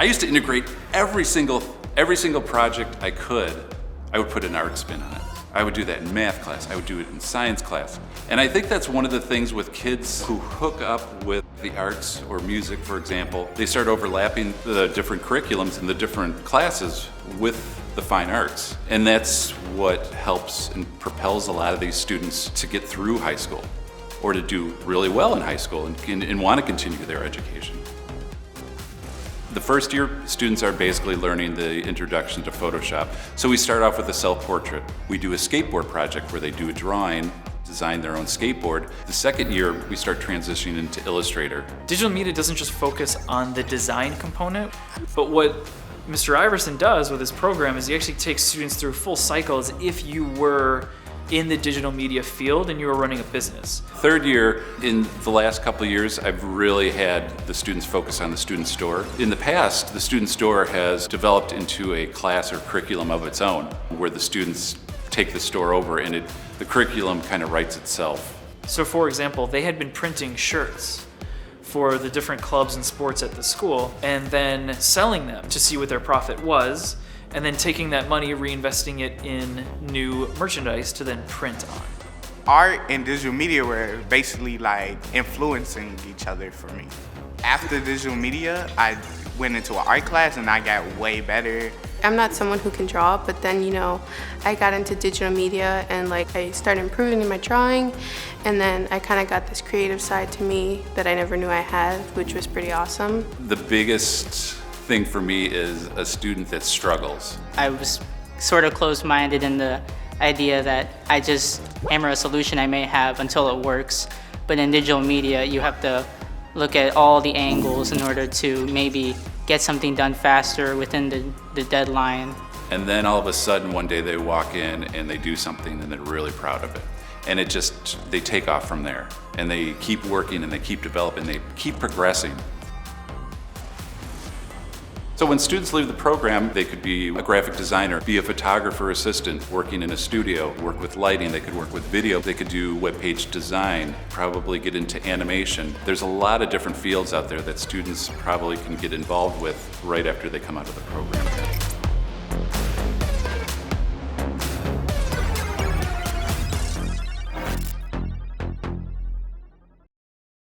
I used to integrate every single project I could. I would put an art spin on it. I would do that in math class. I would do it in science class. And I think that's one of the things with kids who hook up with the arts or music, for example. They start overlapping the different curriculums and the different classes with the fine arts. And that's what helps and propels a lot of these students to get through high school or to do really well in high school and want to continue their education. The first year, students are basically learning the introduction to Photoshop. So we start off with a self-portrait. We do a skateboard project where they do a drawing, design their own skateboard. The second year, we start transitioning into Illustrator. Digital media doesn't just focus on the design component, but what Mr. Iverson does with his program is he actually takes students through a full cycle as if you were in the digital media field and you were running a business. Third year, in the last couple of years, I've really had the students focus on the student store. In the past, the student store has developed into a class or curriculum of its own, where the students take the store over and the curriculum kind of writes itself. So for example, they had been printing shirts for the different clubs and sports at the school and then selling them to see what their profit was, and then taking that money, reinvesting it in new merchandise to then print on. Art and digital media were basically like influencing each other for me. After digital media, I went into an art class and I got way better. I'm not someone who can draw, but then, I got into digital media and I started improving in my drawing, and then I kind of got this creative side to me that I never knew I had, which was pretty awesome. The biggest thing for me is a student that struggles. I was sort of closed-minded in the idea that I just hammer a solution I may have until it works. But in digital media, you have to look at all the angles in order to maybe get something done faster within the deadline. And then all of a sudden, one day they walk in and they do something and they're really proud of it. And they take off from there. And they keep working and they keep developing, they keep progressing. So when students leave the program, they could be a graphic designer, be a photographer assistant, working in a studio, work with lighting, they could work with video, they could do web page design, probably get into animation. There's a lot of different fields out there that students probably can get involved with right after they come out of the program.